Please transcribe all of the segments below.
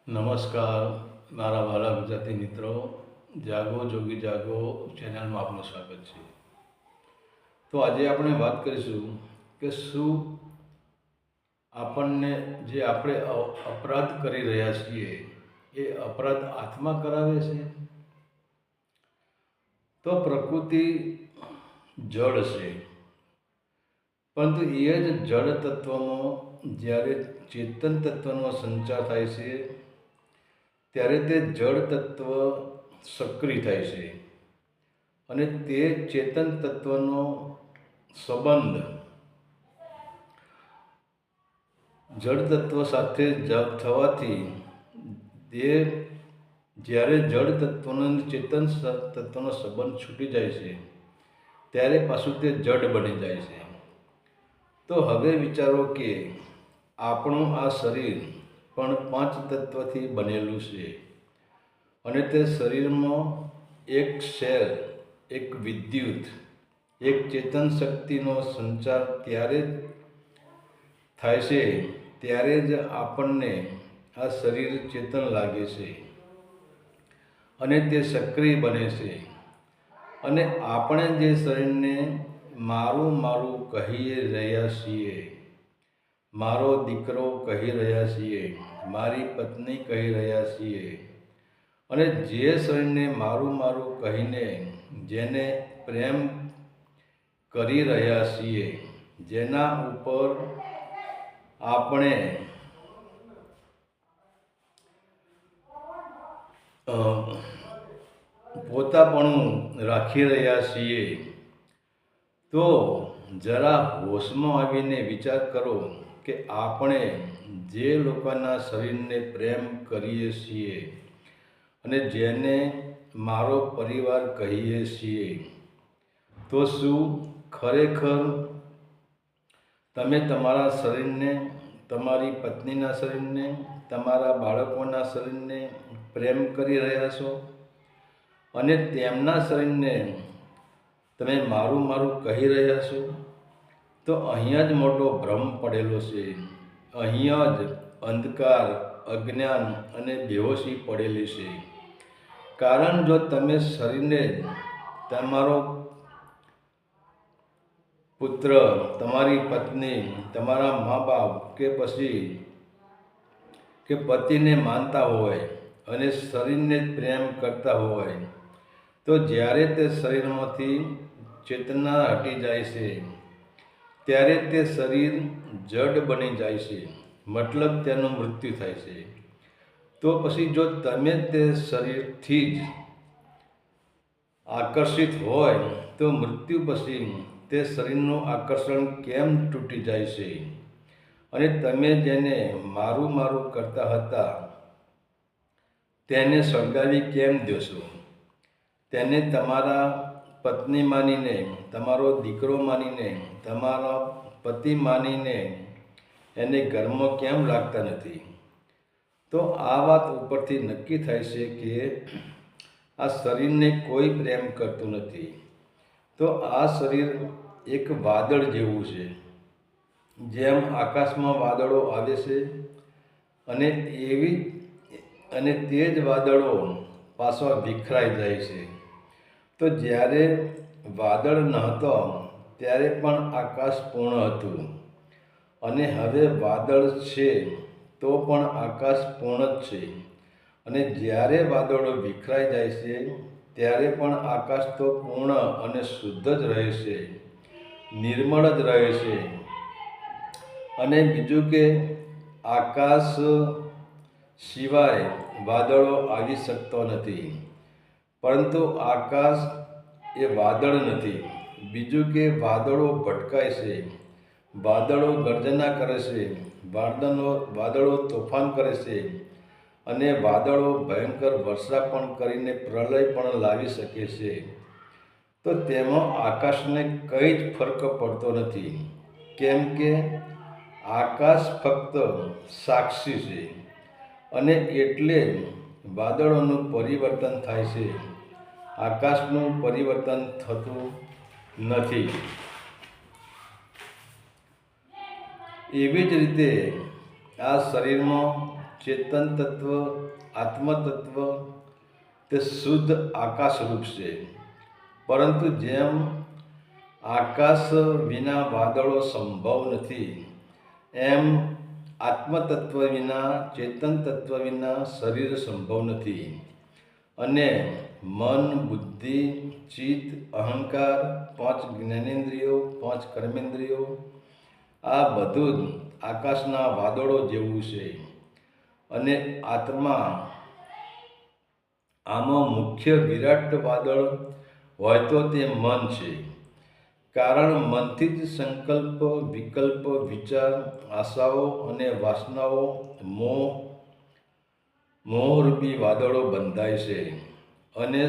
નમસ્કાર મારા વાલા ગુજરાતી મિત્રો, જાગો જોગી જાગો ચેનલમાં આપનું સ્વાગત છે. તો આજે આપણે વાત કરીશું કે શું આપણને જે આપણે અપરાધ કરી રહ્યા છીએ એ અપરાધ આત્મા કરાવે છે. તો પ્રકૃતિ જળ છે, પરંતુ એ જ જળ તત્વમાં જ્યારે ચેતન તત્વનો સંચાર થાય છે ત્યારે તે જળ તત્વ સક્રિય થાય છે અને તે ચેતન તત્વનો સંબંધ જળ તત્વ સાથે થવાથી તે જ્યારે જળ તત્વનો ચેતન તત્વનો સંબંધ છૂટી જાય છે ત્યારે પાછું તે જડ બની જાય છે. તો હવે વિચારો કે આપણું આ શરીર પણ 5 તત્વથી બનેલું છે અને તે શરીરમાં એક સેલ, એક વિદ્યુત, એક ચેતન શક્તિનો સંચાર ત્યારે થાય છે ત્યારે જ આપણને આ શરીર ચેતન લાગે છે અને તે સક્રિય બને છે. અને આપણે જે શરીરને મારું મારું કહી રહ્યા છીએ, મારો દીકરો કહી રહ્યા છીએ, મારી પત્ની કહી રહ્યા છીએ, અને જે શરીરને મારું મારું કહીને જેને પ્રેમ કરી રહ્યા છીએ, જેના ઉપર આપણે પોતાપણું રાખી રહ્યા છીએ, તો જરા હોશમાં આવીને વિચાર કરો કે આપણે જે લોકોના શરીરને પ્રેમ કરીએ છીએ અને જેને મારો પરિવાર કહીએ છીએ, તો શું ખરેખર તમે તમારા શરીરને, તમારી પત્નીના શરીરને, તમારા બાળકોના શરીરને પ્રેમ કરી રહ્યા છો અને તેમના શરીરને તમે મારું મારું કહી રહ્યા છો? તો અહીંયા જ મોટો ભ્રમ પડેલો છે. અહીંયા જ અંધકાર, અજ્ઞાન અને બેહોશી પડેલી છે. કારણ જો તમે શરીરને તમારો પુત્ર, તમારી પત્ની, તમારા મા બાપ કે પછી પતિને માનતા હોય અને શરીરને જ પ્રેમ કરતા હોય, તો જ્યારે તે શરીરમાંથી ચેતના હટી જાય છે ત્યારે તે શરીર જડ બની જાય છે, મતલબ તેનું મૃત્યુ થાય છે. તો પછી જો તમે તે શરીરથી જ આકર્ષિત હોય તો મૃત્યુ પછી તે શરીરનું આકર્ષણ કેમ તૂટી જાય છે અને તમે જેને મારું મારું કરતા હતા તેને સળગાવી કેમ દેશો? તેને તમારા પત્ની માનીને, તમારો દીકરો માનીને, તમારા પતિ માનીને એને ઘરમાં કેમ લાગતા નથી? તો આ વાત ઉપરથી નક્કી થાય છે કે આ શરીરને કોઈ પ્રેમ કરતું નથી. તો આ શરીર એક વાદળ જેવું છે. જેમ આકાશમાં વાદળો આવે છે અને તે જ વાદળો પાછા વિખરાઈ જાય છે. તો જ્યારે વાદળ નહોતો ત્યારે પણ આકાશ પૂર્ણ હતું અને હવે વાદળ છે તો પણ આકાશ પૂર્ણ જ છે. અને જ્યારે વાદળો વિખરાઈ જાય છે ત્યારે પણ આકાશ તો પૂર્ણ અને શુદ્ધ જ રહે છે, નિર્મળ જ રહે છે. અને બીજું કે આકાશ સિવાય વાદળો આવી શકતો નથી, પરંતુ આકાશ એ વાદળ નથી. બીજું કે વાદળો ભટકાય છે, વાદળો ગર્જના કરે છે, વાદળો તોફાન કરે છે અને વાદળો ભયંકર વર્ષા પણ કરીને પ્રલય પણ લાવી શકે છે. તો તેમાં આકાશને કંઈ જ ફરક પડતો નથી, કેમ કે આકાશ ફક્ત સાક્ષી છે અને એટલે વાદળોનું પરિવર્તન થાય છે, આકાશનું પરિવર્તન થતું નથી. એવી જ રીતે આ શરીરમાં ચેતન તત્વ, આત્મતત્વ તે શુદ્ધ આકાશરૂપ છે. પરંતુ જેમ આકાશ વિના વાદળો સંભવ નથી, એમ આત્મતત્વ વિના, ચેતન તત્વ વિના શરીર સંભવ નથી. અને મન, બુદ્ધિ, ચિત્ત, અહંકાર, 5 જ્ઞાનેન્દ્રિયો, 5 કર્મેન્દ્રિયો, આ બધું જ આકાશના વાદળો જેવું છે. અને આત્મા, આમાં મુખ્ય વિરાટ વાદળ હોય તો તે મન છે. કારણ મનથી જ સંકલ્પ, વિકલ્પ, વિચાર, આશાઓ અને વાસનાઓ, મોહરૂપી વાદળો બંધાય છે. અને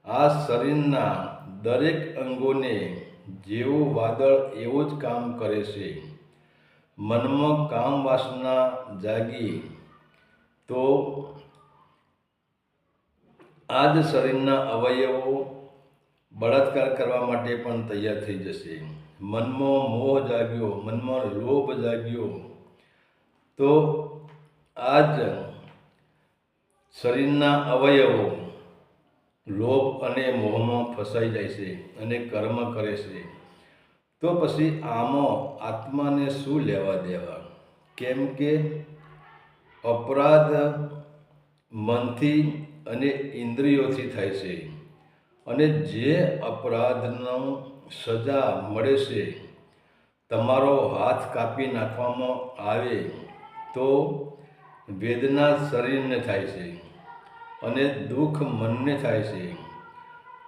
આ શરીરના દરેક અંગોને જેવું વાદળ એવું જ કામ કરે છે. મનમાં કામ વાસના જાગી તો આ જ શરીરના અવયવો બળાત્કાર કરવા માટે પણ તૈયાર થઈ જશે. મનમાં મોહ જાગ્યો, મનમાં લોભ જાગ્યો તો આ જ શરીરના અવયવો લોભ અને મોહમાં ફસાઈ જાય છે અને કર્મ કરે છે. તો પછી આમાં આત્માને શું લેવા દેવા? કેમ કે અપરાધ મનથી અને ઇન્દ્રિયોથી થાય છે. અને જે અપરાધનો સજા મળે છે, તમારો હાથ કાપી નાખવામાં આવે તો વેદના શરીરને થાય છે અને દુઃખ મનને થાય છે.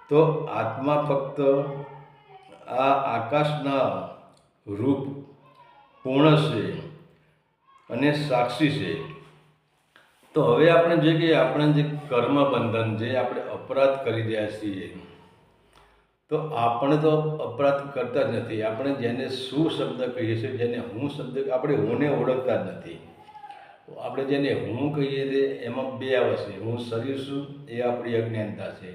તો આત્મા ફક્ત આ આકાશના રૂપ પૂર્ણ છે અને સાક્ષી છે. તો હવે આપણે જોઈએ કે આપણે જે કર્મ બંધન, જે આપણે અપરાધ કરી રહ્યા છીએ, તો આપણે તો અપરાધ કરતા જ નથી. આપણે જેને શું શબ્દ કહીએ છીએ, જેને હું શબ્દ, આપણે હુંને ઓળખતા જ નથી. આપણે જેને હું કહીએ છીએ એમાં 2 આવે છે. હું શરીર છું એ આપણી અજ્ઞાનતા છે,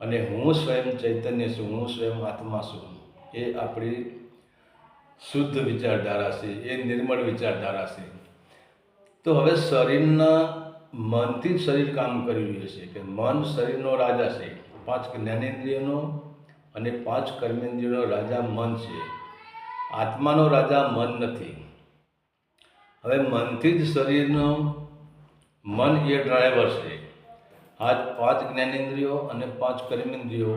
અને હું સ્વયં ચૈતન્ય છું, હું સ્વયં આત્મા છું, એ આપણી શુદ્ધ વિચારધારા છે, એ નિર્મળ વિચારધારા છે. તો હવે શરીરના મનથી જ શરીર કામ કરી રહ્યું છે કે મન શરીરનો રાજા છે. 5 જ્ઞાનેન્દ્રિયોનો અને 5 કર્મેન્દ્રિયોનો રાજા મન છે. આત્માનો રાજા મન નથી. હવે મનથી જ શરીરનો, મન એ ડ્રાઈવર છે. આ 5 જ્ઞાનેન્દ્રિયો અને 5 કર્મેન્દ્રિયો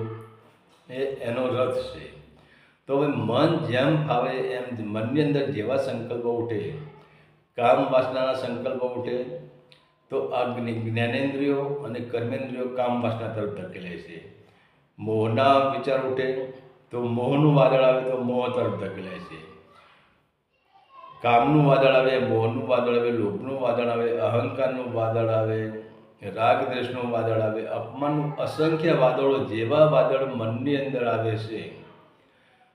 એનો રથ છે. તો હવે મન જેમ ફાવે એમ મનની અંદર જેવા સંકલ્પો ઉઠે, કામ વાસનાના સંકલ્પો ઉઠે, તો આ જ્ઞાનેન્દ્રિયો અને કર્મેન્દ્રિયો કામ વાસના તરફ ધકેલાય છે. મોહના વિચાર ઉઠે તો મોહનું વાદળ આવે તો મોહ તરફ ધકેલાય છે. કામનું વાદળ આવે, મોહનું વાદળ આવે, લોભનું વાદળ આવે, અહંકારનું વાદળ આવે, રાગ દ્વેષનું વાદળ આવે, અપમાનનું, અસંખ્ય વાદળો, જેવા વાદળ મનની અંદર આવે છે.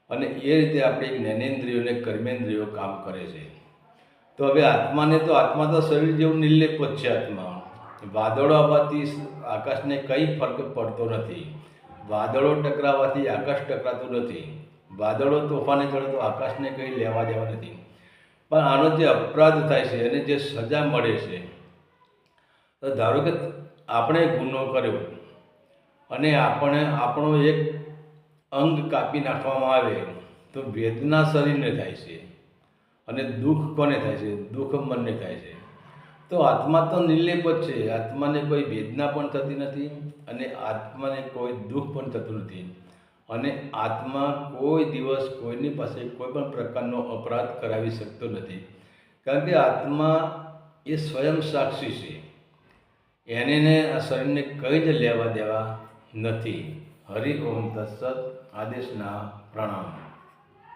અને એ રીતે આપણે જ્ઞાનેન્દ્રિયો અને કર્મેન્દ્રિયો કામ કરે છે. તો હવે આત્મા તો શરીર જેવું નિર્લેપ જ છે. આત્મા વાદળો આવવાથી આકાશને કંઈ ફરક પડતો નથી. વાદળો ટકરાવવાથી આકાશ ટકરાતું નથી. વાદળો તોફાને ચડે તો આકાશને કંઈ લેવા દેવા નથી. પણ આનો જે અપરાધ થાય છે અને જે સજા મળે છે, તો ધારો કે આપણે ગુનો કર્યો અને આપણો એક અંગ કાપી નાખવામાં આવે તો વેદના શરીરને થાય છે અને દુઃખ કોને થાય છે? દુઃખ મનને થાય છે. તો આત્મા તો નિર્લેપ જ છે. આત્માને કોઈ વેદના પણ થતી નથી અને આત્માને કોઈ દુઃખ પણ થતું નથી. અને આત્મા કોઈ દિવસ કોઈની પાસે કોઈ પણ પ્રકારનો અપરાધ કરાવી શકતો નથી. કારણ કે આત્મા એ સ્વયં સાક્ષી છે. એને આ શરીરને કંઈ જ લેવા દેવા નથી. હરિ ઓમ તત્સત. આદેશના પ્રણામ.